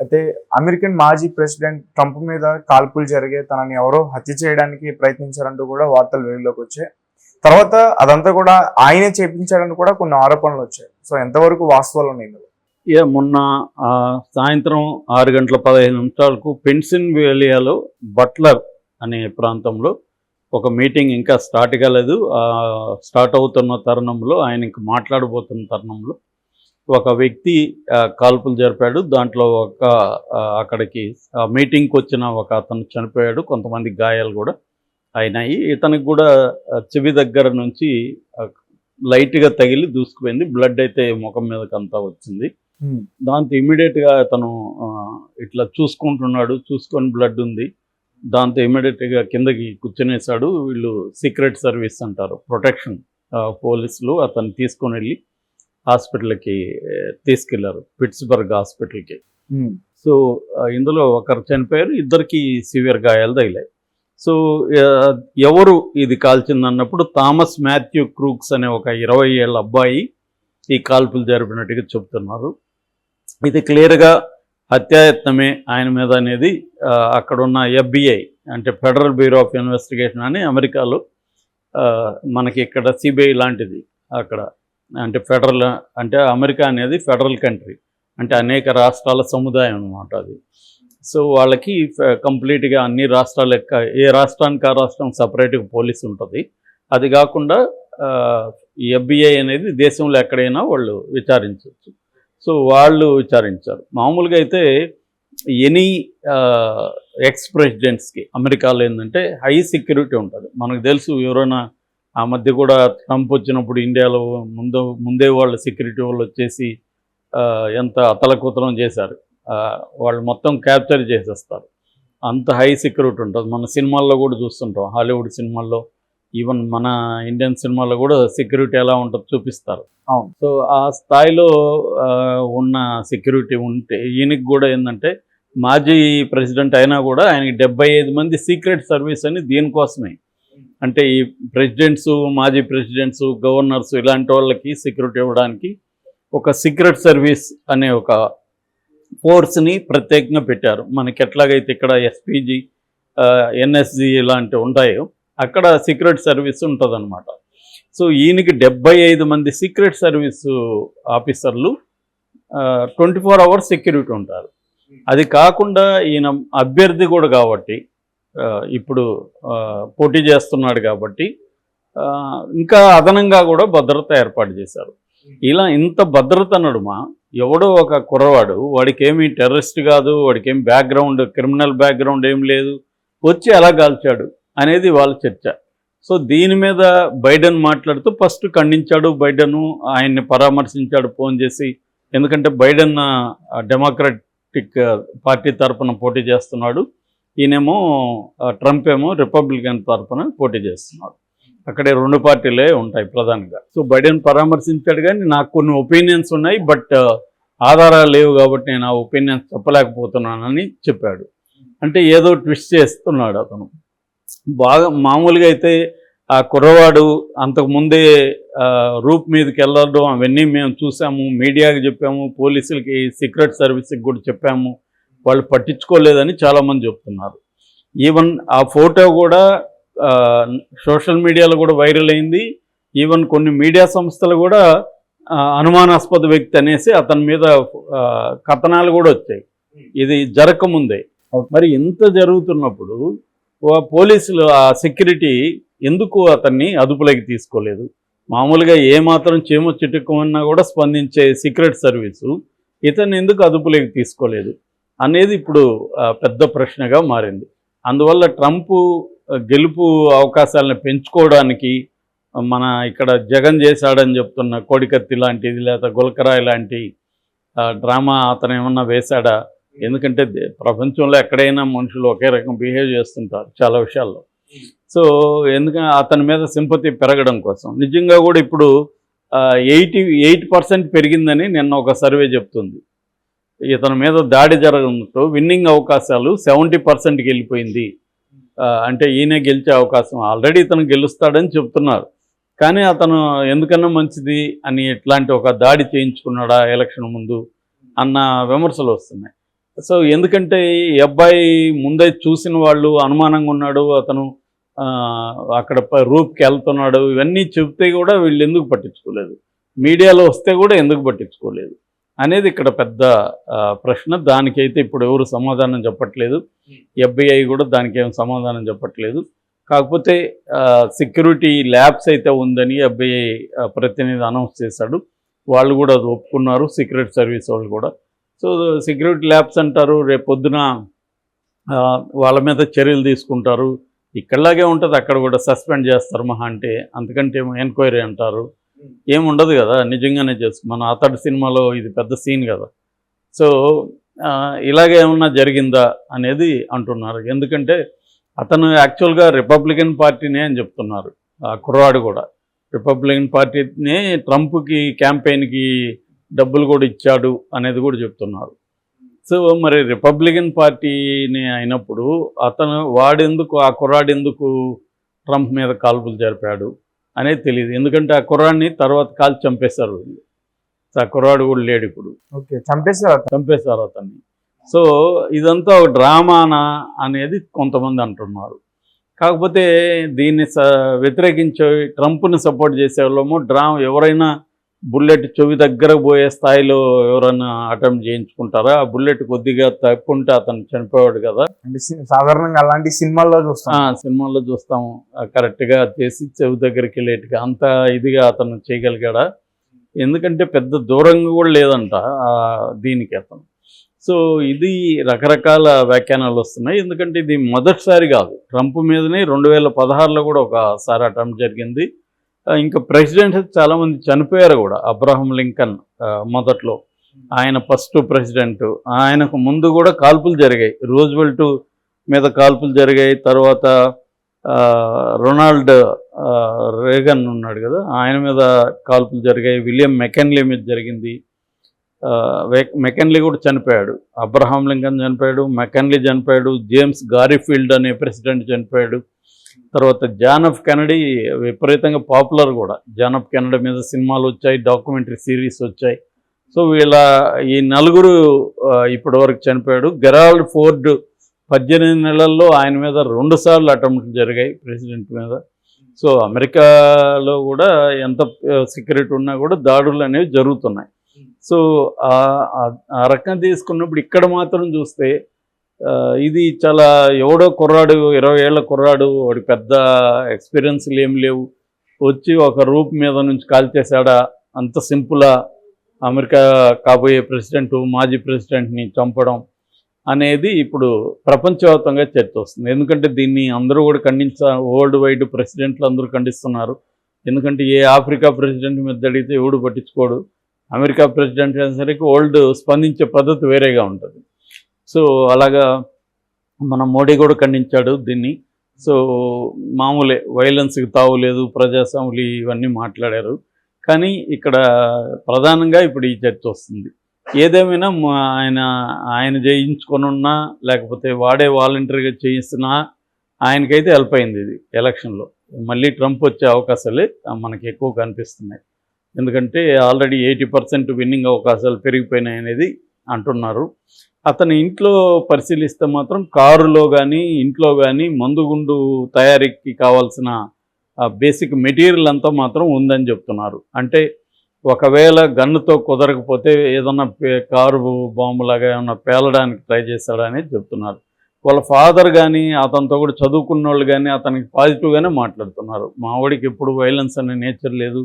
అయితే అమెరికన్ మాజీ president Trump మీద కాల్పులు జరిగే తనని ఎవరో హత్య చేయడానికి ప్రయత్నించారంటూ కూడా వార్తలు వెలుగులోకి వచ్చాయి. తర్వాత అదంతా కూడా ఆయనే చేపించాడని కూడా కొన్ని ఆరోపణలు వచ్చాయి. సో ఎంతవరకు వాస్తవాలు ఉన్నాయి ఇందులో? మొన్న సాయంత్రం 6:15 పెన్సిల్వేనియాలో బట్లర్ అనే ప్రాంతంలో ఒక మీటింగ్ ఇంకా స్టార్ట్ కాలేదు. స్టార్ట్ అవుతున్న తరుణంలో, ఆయన ఇంక మాట్లాడబోతున్న తరుణంలో ఒక వ్యక్తి కాల్పులు జరిపాడు. దాంట్లో అక్కడికి మీటింగ్కి వచ్చిన ఒక అతను చనిపోయాడు. కొంతమంది గాయాలు కూడా అయినాయి. ఇతనికి కూడా చెవి దగ్గర నుంచి లైట్గా తగిలి దూసుకుపోయింది. బ్లడ్ అయితే ముఖం మీదకి అంతా వచ్చింది. దాంతో ఇమీడియట్గా అతను ఇట్లా చూసుకొని బ్లడ్ ఉంది. దాంతో ఇమీడియట్గా కిందకి కూర్చునేసాడు. వీళ్ళు సీక్రెట్ సర్వీస్ అంటారు, ప్రొటెక్షన్ పోలీసులు అతను తీసుకొని వెళ్ళి హాస్పిటల్కి తీసుకెళ్లారు, పిట్స్బర్గ్ హాస్పిటల్కి. సో ఇందులో ఒకరు చనిపోయారు, ఇద్దరికి సివియర్ గాయాలు తగిలాయి. సో ఎవరు ఇది కాల్చిందన్నప్పుడు థామస్ మాథ్యూ క్రూక్స్ అనే ఒక 20 ఏళ్ళ అబ్బాయి ఈ కాల్పులు జరిపినట్టుగా చెబుతున్నారు. ఇది క్లియర్గా హత్యాయత్నమే ఆయన మీద అనేది అక్కడున్న FBI అంటే ఫెడరల్ బ్యూరో ఆఫ్ ఇన్వెస్టిగేషన్ అని అమెరికాలో, మనకి ఇక్కడ CBI లాంటిది అక్కడ. అంటే ఫెడరల్ అంటే అమెరికా అనేది ఫెడరల్ కంట్రీ, అంటే అనేక రాష్ట్రాల సముదాయం అన్నమాట అది. సో వాళ్ళకి కంప్లీట్గా అన్ని రాష్ట్రాల ఏ రాష్ట్రానికి ఆ రాష్ట్రం సపరేట్గా పోలీస్ ఉంటుంది. అది కాకుండా ఈ FBI అనేది దేశంలో ఎక్కడైనా వాళ్ళు విచారించవచ్చు. సో వాళ్ళు విచారించారు. మామూలుగా అయితే ఎనీ ఎక్స్ ప్రెసిడెంట్స్కి అమెరికాలో ఏంటంటే హై సెక్యూరిటీ ఉంటుంది. మనకు తెలుసు, ఎవరైనా ఆ మధ్య కూడా ట్రంప్ వచ్చినప్పుడు ఇండియాలో ముందే వాళ్ళ సెక్యూరిటీ వాళ్ళు వచ్చేసి ఎంత అతలకుతలం చేశారు. వాళ్ళు మొత్తం క్యాప్చర్ చేసేస్తారు. అంత హై సెక్యూరిటీ ఉంటుంది. మన సినిమాల్లో కూడా చూస్తుంటాం, హాలీవుడ్ సినిమాల్లో, ఈవెన్ మన ఇండియన్ సినిమాలో కూడా సెక్యూరిటీ ఎలా ఉంటుందో చూపిస్తారు. సో ఆ స్థాయిలో ఉన్న సెక్యూరిటీ ఉంటే ఈయనకి కూడా ఏంటంటే మాజీ ప్రెసిడెంట్ అయినా కూడా ఆయనకి 75 మంది సీక్రెట్ సర్వీస్ అని దీనికోసమే. అంటే ఈ ప్రెసిడెంట్స్, మాజీ ప్రెసిడెంట్స్, గవర్నర్స్ ఇలాంటి వాళ్ళకి సెక్యూరిటీ ఇవ్వడానికి ఒక సీక్రెట్ సర్వీస్ అనే ఒక ఫోర్స్ని ప్రత్యేకంగా పెట్టారు. మనకి ఎట్లాగైతే ఇక్కడ SPG, NSG ఇలాంటివి ఉంటాయో అక్కడ సీక్రెట్ సర్వీస్ ఉంటుందన్నమాట. సో ఈయనకి 75 మంది సీక్రెట్ సర్వీసు ఆఫీసర్లు 24 hours సెక్యూరిటీ ఉంటారు. అది కాకుండా ఈయన అభ్యర్థి కూడా కాబట్టి, ఇప్పుడు పోటీ చేస్తున్నాడు కాబట్టి ఇంకా అదనంగా కూడా భద్రత ఏర్పాటు చేశారు. ఇలా ఇంత భద్రత నడుమ ఎవడో ఒక కుర్రవాడు, వాడికి ఏమి టెర్రరిస్ట్ కాదు, వాడికి ఏమి బ్యాక్గ్రౌండ్, క్రిమినల్ బ్యాక్గ్రౌండ్ ఏం లేదు, వచ్చి ఎలా కాల్చాడు అనేది వాళ్ళ చర్చ. సో దీని మీద బైడెన్ మాట్లాడుతూ ఫస్ట్ ఖండించాడు. బైడెన్ ఆయన్ని పరామర్శించాడు ఫోన్ చేసి. ఎందుకంటే బైడెన్ డెమోక్రటిక్ పార్టీ తరఫున పోటీ చేస్తున్నాడు, ఈయనేమో ట్రంప్ ఏమో రిపబ్లికన్ తరఫున పోటీ చేస్తున్నాడు. అక్కడే 2 పార్టీలే ఉంటాయి ప్రధానంగా. సో బైడెన్ పరామర్శించాడు, కానీ నాకు కొన్ని ఒపీనియన్స్ ఉన్నాయి, బట్ ఆధారాలు లేవు కాబట్టి నేను ఆ ఒపీనియన్స్ చెప్పలేకపోతున్నానని చెప్పాడు. అంటే ఏదో ట్విస్ట్ చేస్తున్నాడు అతను. బాగా మామూలుగా అయితే ఆ కుర్రవాడు అంతకుముందే రూప్ మీదకి వెళ్ళడం అవన్నీ మేము చూసాము, మీడియాకి చెప్పాము, పోలీసులకి, సీక్రెట్ సర్వీస్కి కూడా చెప్పాము, వాళ్ళు పట్టించుకోలేదని చాలామంది చెప్తున్నారు. ఈవెన్ ఆ ఫోటో కూడా సోషల్ మీడియాలో కూడా వైరల్ అయింది. ఈవెన్ కొన్ని మీడియా సంస్థలు కూడా అనుమానాస్పద వ్యక్తి అనేసి అతని మీద కథనాలు కూడా వచ్చాయి, ఇది జరగకముందే. మరి ఇంత జరుగుతున్నప్పుడు పోలీసులు ఆ సెక్యూరిటీ ఎందుకు అతన్ని అదుపులోకి తీసుకోలేదు? మామూలుగా ఏమాత్రం చీమ చిటుక్కుమన్నా కూడా స్పందించే సీక్రెట్ సర్వీసు ఇతన్ని ఎందుకు అదుపులోకి తీసుకోలేదు అనేది ఇప్పుడు పెద్ద ప్రశ్నగా మారింది. అందువల్ల ట్రంప్ గెలుపు అవకాశాలను పెంచుకోవడానికి మన ఇక్కడ జగన్ చేశాడని చెప్తున్న కోడికత్తి లాంటిది లేదా గులకరాయి లాంటి డ్రామా అతను ఏమన్నా వేశాడా? ఎందుకంటే ప్రపంచంలో ఎక్కడైనా మనుషులు ఒకే రకం బిహేవ్ చేస్తుంటారు చాలా విషయాల్లో. సో ఎందుకంటే అతని మీద సింపతి పెరగడం కోసం నిజంగా కూడా ఇప్పుడు 88% పెరిగిందని నిన్న ఒక సర్వే చెప్తుంది. ఇతని మీద దాడి జరగడంతో విన్నింగ్ అవకాశాలు 70%కి వెళ్ళిపోయింది. అంటే ఈయన గెలిచే అవకాశం, ఆల్రెడీ ఇతను గెలుస్తాడని చెప్తున్నారు, కానీ అతను ఎందుకన్నా మంచిది అని ఇట్లాంటి ఒక దాడి చేయించుకున్నాడా ఎలక్షన్ ముందు అన్న విమర్శలు వస్తున్నాయి. సో ఎందుకంటే ఈ అబ్బాయి ముందే చూసిన వాళ్ళు అనుమానంగా ఉన్నాడు, అతను అక్కడ రూప్కి వెళ్తున్నాడు, ఇవన్నీ చెప్తే కూడా వీళ్ళు ఎందుకు పట్టించుకోలేదు, మీడియాలో వస్తే కూడా ఎందుకు పట్టించుకోలేదు అనేది ఇక్కడ పెద్ద ప్రశ్న. దానికైతే ఇప్పుడు ఎవరు సమాధానం చెప్పట్లేదు, FBI కూడా దానికి ఏం సమాధానం చెప్పట్లేదు. కాకపోతే సెక్యూరిటీ ల్యాబ్స్ అయితే ఉందని FBI ప్రతినిధి అనౌన్స్ చేశాడు, వాళ్ళు కూడా అది ఒప్పుకున్నారు, సీక్రెట్ సర్వీస్ వాళ్ళు కూడా. సో సెక్యూరిటీ ల్యాబ్స్ అంటారు, రేపు పొద్దున వాళ్ళ మీద చర్యలు తీసుకుంటారు, ఇక్కడలాగే ఉంటుంది, అక్కడ కూడా సస్పెండ్ చేస్తారు మహా అంటే, అంతకంటే ఎంక్వైరీ అంటారు, ఏముండదు కదా, నిజంగానే మన అతడి సినిమాలో ఇది పెద్ద సీన్ కదా. సో ఇలాగే ఏమన్నా జరిగిందా అనేది అంటున్నారు. ఎందుకంటే అతను యాక్చువల్గా రిపబ్లికన్ పార్టీనే అని చెప్తున్నారు, ఆ కుర్రాడు కూడా రిపబ్లికన్ పార్టీనే ట్రంప్కి క్యాంపెయిన్కి డబ్బులు కూడా ఇచ్చాడు అనేది కూడా చెప్తున్నారు. సో మరి రిపబ్లికన్ పార్టీని అయినప్పుడు వాడెందుకు, ఆ కుర్రాడు ఎందుకు ట్రంప్ మీద కాల్పులు జరిపాడు అనేది తెలియదు. ఎందుకంటే ఆ కుర్రాడిని తర్వాత కాల్చి చంపేశారు వీళ్ళు. సో ఆ కుర్రాడు కూడా లేడు ఇప్పుడు, చంపేశారు అతన్ని. సో ఇదంతా ఒక డ్రామానా అనేది కొంతమంది అంటున్నారు. కాకపోతే దీన్ని వ్యతిరేకించే ట్రంప్ని సపోర్ట్ చేసే వాళ్ళేమో ఎవరైనా బుల్లెట్ చెవి దగ్గర పోయే స్థాయిలో ఎవరైనా అటెంప్ట్ చేయించుకుంటారా, ఆ బుల్లెట్ కొద్దిగా తప్పుంటే అతను చనిపోయాడు కదా. అంటే సాధారణంగా అలాంటి సినిమాల్లో చూస్తాము, కరెక్ట్గా చేసి చెవి దగ్గరికి వెళ్ళేట్టుగా అంత ఇదిగా అతను చేయగలిగాడా, ఎందుకంటే పెద్ద దూరంగా కూడా లేదంట దీనికి అతను. సో ఇది రకరకాల వ్యాఖ్యానాలు వస్తున్నాయి, ఎందుకంటే ఇది మొదటిసారి కాదు, ట్రంప్ మీదనే 2016లో కూడా ఒకసారి అటెంప్ట్ జరిగింది. ఇంకా ప్రెసిడెంట్స్ చాలామంది చనిపోయారు కూడా. అబ్రహం లింకన్ మొదట్లో, ఆయన ఫస్ట్ ప్రెసిడెంట్, ఆయనకు ముందు కూడా కాల్పులు జరిగాయి, రూజ్వెల్ట్ మీద కాల్పులు జరిగాయి, తర్వాత రొనాల్డ్ రేగన్ ఉన్నాడు కదా, ఆయన మీద కాల్పులు జరిగాయి, విలియం మెకెన్లీ మీద జరిగింది. మెకెన్లీ కూడా చనిపోయాడు, అబ్రహాం లింకన్ చనిపోయాడు, మెకెన్లీ చనిపోయాడు, జేమ్స్ గారిఫీల్డ్ అనే ప్రెసిడెంట్ చనిపోయాడు. తర్వాత జాన్ ఎఫ్ కెనడీ విపరీతంగా పాపులర్ కూడా, జాన్ ఎఫ్ కెనడీ మీద సినిమాలు వచ్చాయి, డాక్యుమెంటరీ సిరీస్ వచ్చాయి. సో ఈ నలుగురు ఇప్పటివరకు చనిపోయాడు. గెరాల్డ్ ఫోర్డ్ 18 నెలల్లో ఆయన మీద 2 సార్లు అటెంప్ట్ జరిగాయి ప్రెసిడెంట్ మీద. సో అమెరికాలో కూడా ఎంత సెక్యూరిటీ ఉన్నా కూడా దాడులు అనేవి జరుగుతున్నాయి. సో ఆ రకంగా తీసుకున్నప్పుడు ఇక్కడ మాత్రం చూస్తే ఇది చాలా ఎవడో కుర్రాడు, 20 ఏళ్ల కుర్రాడు, వాడి పెద్ద ఎక్స్పీరియన్స్లు ఏం లేవు, వచ్చి ఒక రూప్ మీద నుంచి కాల్చేశాడా, అంత సింపులా అమెరికా కాబోయే ప్రెసిడెంట్, మాజీ ప్రెసిడెంట్ని చంపడం అనేది ఇప్పుడు ప్రపంచవ్యాప్తంగా చర్చ వస్తుంది. ఎందుకంటే దీన్ని అందరూ కూడా వరల్డ్ వైడ్ ప్రెసిడెంట్లు అందరూ ఖండిస్తున్నారు. ఎందుకంటే ఏ ఆఫ్రికా ప్రెసిడెంట్ మీద అడిగితే ఎవడు పట్టించుకోడు, అమెరికా ప్రెసిడెంట్ అనేసరికి స్పందించే పద్ధతి వేరేగా ఉంటుంది. సో అలాగా మన మోడీ కూడా ఖండించాడు దీన్ని. సో మామూలే, వైలెన్స్కి తావులేదు, ప్రజాస్వామ్యులు ఇవన్నీ మాట్లాడారు. కానీ ఇక్కడ ప్రధానంగా ఇప్పుడు ఈ చర్చ వస్తుంది. ఏదేమైనా ఆయన చేయించుకొనున్నా లేకపోతే వాడే వాలంటరీగా చేయిస్తున్నా ఆయనకైతే హెల్ప్ అయింది ఇది ఎలక్షన్లో. మళ్ళీ ట్రంప్ వచ్చే అవకాశాలే మనకి ఎక్కువ కనిపిస్తున్నాయి, ఎందుకంటే ఆల్రెడీ 80% విన్నింగ్ అవకాశాలు పెరిగిపోయినాయి అనేది అంటున్నారు. అతని ఇంట్లో పరిశీలిస్తే మాత్రం కారులో కానీ ఇంట్లో కానీ మందుగుండు తయారీకి కావాల్సిన బేసిక్ మెటీరియల్ అంతా మాత్రం ఉందని చెప్తున్నారు. అంటే ఒకవేళ గన్నుతో కుదరకపోతే ఏదన్నా కారు బాంబులాగా ఏమన్నా పేలడానికి ట్రై చేశాడనేది చెప్తున్నారు. వాళ్ళ ఫాదర్ కానీ అతనితో కూడా చదువుకున్న వాళ్ళు కానీ అతనికి పాజిటివ్గానే మాట్లాడుతున్నారు. మా వాడికి ఎప్పుడు వైలెన్స్ అనే నేచర్ లేదు,